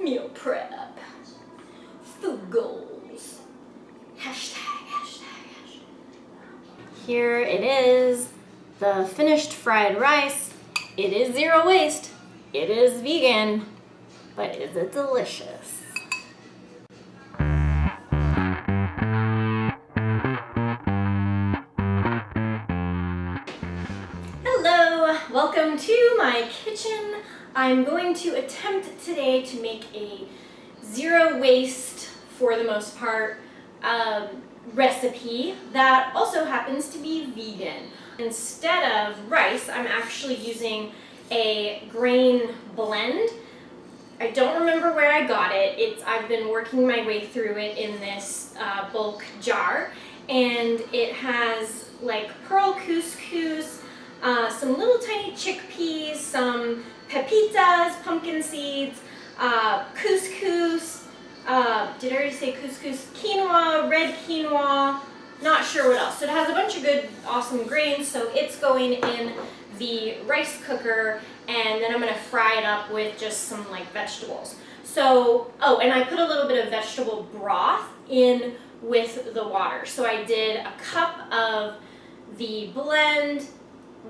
Meal prep. Food goals. Hashtag. Here it is, the finished fried rice. It is zero waste. It is vegan, but is it delicious? Hello, welcome to my kitchen. I'm going to attempt today to make a zero waste, for the most part, recipe that also happens to be vegan. Instead of rice, I'm actually using a grain blend. I don't remember where I got it. I've been working my way through it in this bulk jar, and it has like pearl couscous, some little tiny chickpeas, some pepitas, pumpkin seeds, couscous, did I already say couscous? Quinoa, red quinoa, not sure what else. So it has a bunch of good, awesome grains, so it's going in the rice cooker, and then I'm gonna fry it up with just some like vegetables. So, oh, and I put a little bit of vegetable broth in with the water. So I did a cup of the blend,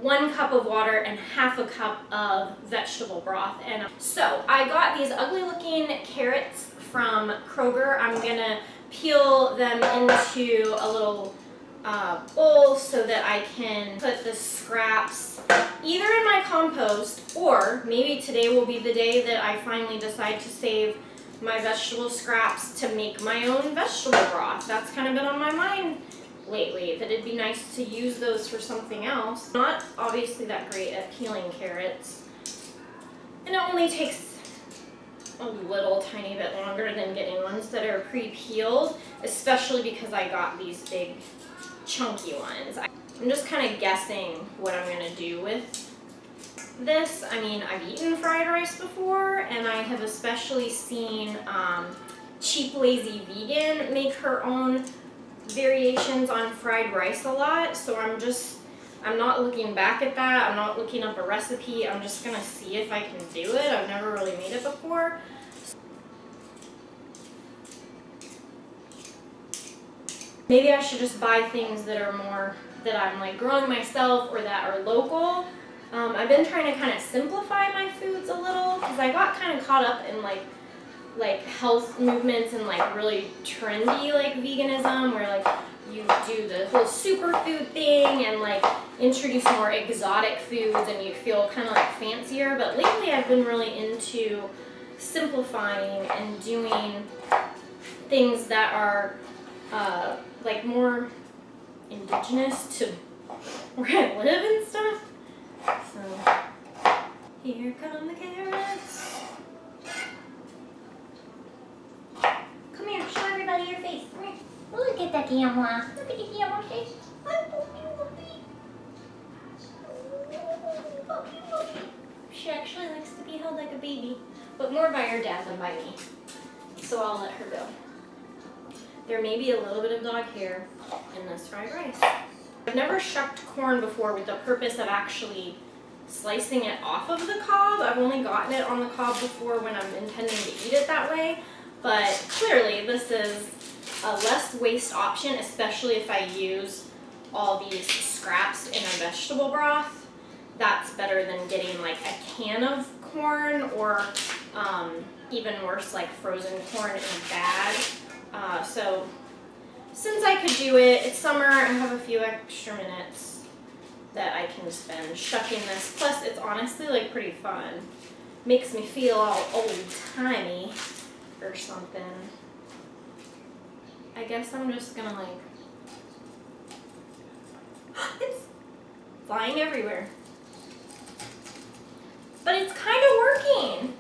1 cup of water, and half a cup of vegetable broth. And so I got these ugly looking carrots from Kroger. I'm gonna peel them into a little bowl so that I can put the scraps either in my compost, or maybe today will be the day that I finally decide to save my vegetable scraps to make my own vegetable broth. That's kind of been on my mind lately, that it'd be nice to use those for something else. Not obviously that great at peeling carrots, and it only takes a little tiny bit longer than getting ones that are pre-peeled, especially because I got these big chunky ones. I'm just kind of guessing what I'm gonna do with this. I mean, I've eaten fried rice before, and I have especially seen Cheap Lazy Vegan make her own variations on fried rice a lot, so I'm not looking back at that. I'm not looking up a recipe. I'm just gonna see if I can do it. I've never really made it before. Maybe I should just buy things that are more, that I'm like growing myself or that are local. I've been trying to kind of simplify my foods a little, because I got kind of caught up in like health movements and like really trendy like veganism, where like you do the whole superfood thing and like introduce more exotic foods and you feel kind of like fancier. But lately I've been really into simplifying and doing things that are like more indigenous to where I live and stuff. So here come the carrots. Come here, show everybody your face. Come here. Look at the camera. Look at the camera face. She actually likes to be held like a baby, but more by her dad than by me. So I'll let her go. There may be a little bit of dog hair in this fried rice. I've never shucked corn before with the purpose of actually slicing it off of the cob. I've only gotten it on the cob before when I'm intending to eat it that way. But clearly this is a less waste option, especially if I use all these scraps in a vegetable broth. That's better than getting like a can of corn, or even worse, like frozen corn in a bag. So since I could do it, it's summer, I have a few extra minutes that I can spend shucking this. Plus it's honestly like pretty fun. Makes me feel all old-timey or something. I guess I'm just gonna like, it's flying everywhere. But it's kind of working.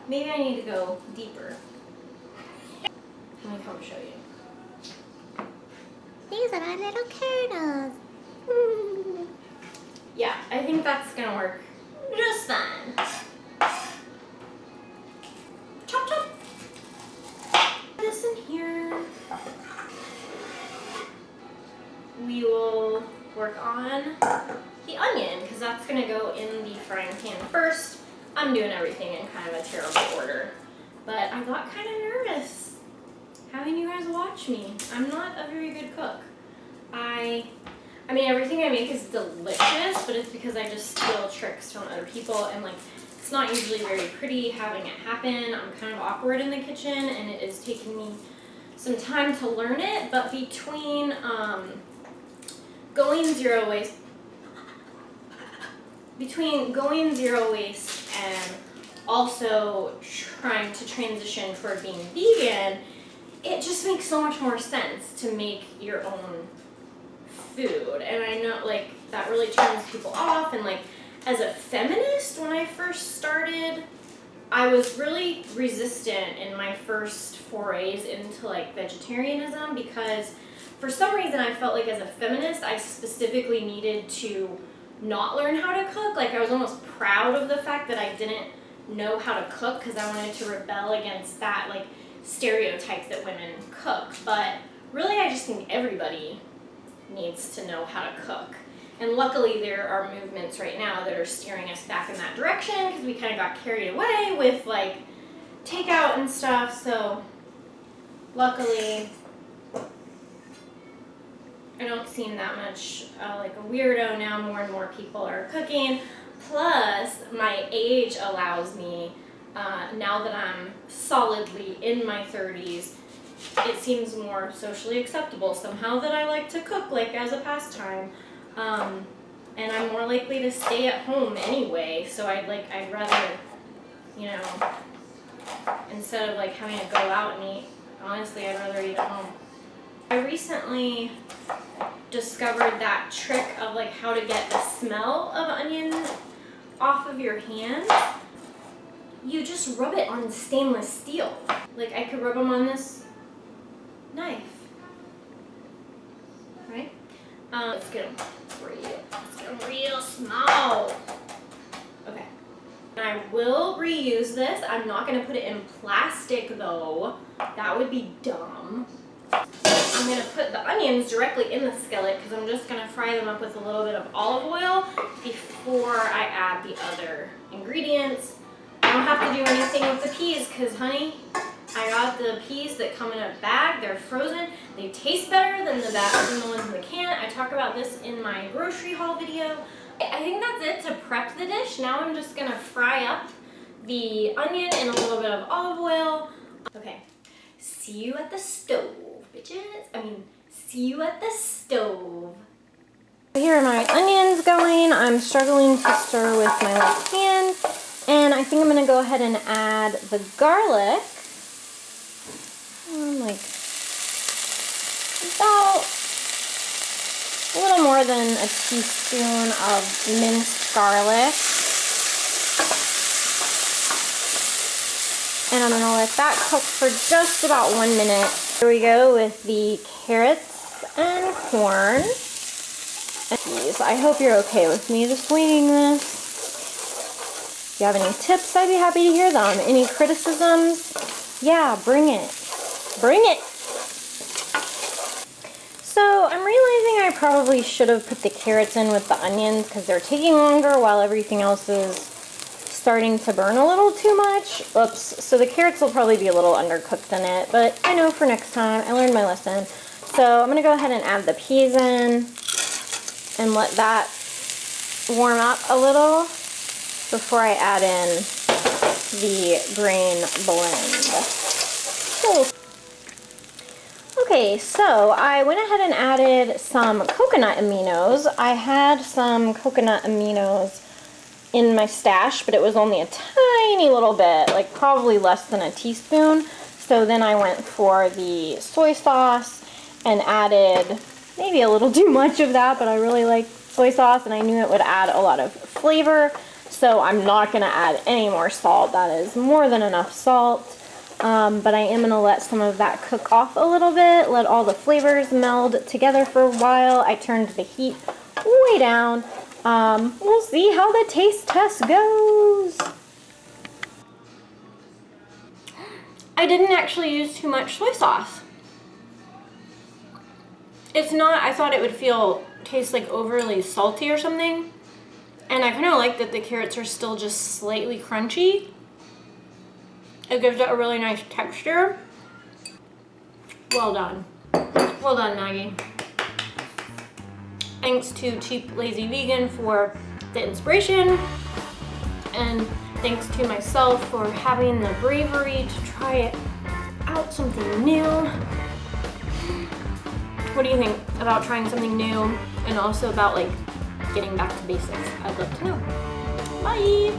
Maybe I need to go deeper. Let me come show you. These are our little turtles. Yeah, I think that's gonna work just fine. Chop chop. This in here. We will work on the onion, because that's gonna go in the frying pan first. I'm doing everything in kind of a terrible order. But I got kind of nervous having you guys watch me. I'm not a very good cook. I mean, everything I make is delicious, but it's because I just steal tricks from other people, and like, it's not usually very pretty having it happen. I'm kind of awkward in the kitchen, and it is taking me some time to learn it, but between going zero waste and also trying to transition toward being vegan, it just makes so much more sense to make your own food. And I know like that really turns people off, and like as a feminist, when I first started, I was really resistant in my first forays into like vegetarianism, because for some reason I felt like as a feminist I specifically needed to not learn how to cook. Like I was almost proud of the fact that I didn't know how to cook, because I wanted to rebel against that like stereotype that women cook. But really I just think everybody needs to know how to cook. And luckily there are movements right now that are steering us back in that direction, because we kind of got carried away with like takeout and stuff. So luckily I don't seem that much like a weirdo now. More and more people are cooking. Plus my age allows me, now that I'm solidly in my 30s, it seems more socially acceptable somehow that I like to cook like as a pastime. And I'm more likely to stay at home anyway, so I'd rather, you know, instead of like having to go out and eat, honestly I'd rather eat at home. I recently discovered that trick of like how to get the smell of onion off of your hands. You just rub it on stainless steel. Like I could rub them on this knife, right? Let's get them real small. Okay. And I will reuse this. I'm not going to put it in plastic though. That would be dumb. I'm going to put the onions directly in the skillet, because I'm just going to fry them up with a little bit of olive oil before I add the other ingredients. I don't have to do anything with the peas, because honey, I got the peas that come in a bag. They're frozen. They taste better than the ones in the can. I talk about this in my grocery haul video. I think that's it to prep the dish. Now I'm just gonna fry up the onion in a little bit of olive oil. Okay, see you at the stove, bitches. See you at the stove. Here are my onions going. I'm struggling to stir with my left hand. And I think I'm gonna go ahead and add the garlic. Like about a little more than a teaspoon of minced garlic. And I'm going to let that cook for just about 1 minute. Here we go with the carrots and corn. And peas. I hope you're okay with me just winging this. If you have any tips, I'd be happy to hear them. Any criticisms? Yeah, bring it. Bring it! So I'm realizing I probably should have put the carrots in with the onions, because they're taking longer while everything else is starting to burn a little too much. Oops. So the carrots will probably be a little undercooked in it, but I know for next time. I learned my lesson. So I'm going to go ahead and add the peas in and let that warm up a little before I add in the grain blend. Cool. Okay, so I went ahead and added some coconut aminos. I had some coconut aminos in my stash, but it was only a tiny little bit, like probably less than a teaspoon. So then I went for the soy sauce and added maybe a little too much of that, but I really like soy sauce and I knew it would add a lot of flavor. So I'm not going to add any more salt. That is more than enough salt. But I am going to let some of that cook off a little bit, let all the flavors meld together for a while. I turned the heat way down. We'll see how the taste test goes. I didn't actually use too much soy sauce. It's not, I thought it would taste like overly salty or something. And I kind of like that the carrots are still just slightly crunchy. It gives it a really nice texture. Well done. Well done, Maggie. Thanks to Cheap Lazy Vegan for the inspiration, and thanks to myself for having the bravery to try it out, something new. What do you think about trying something new and also about like getting back to basics? I'd love to know. Bye!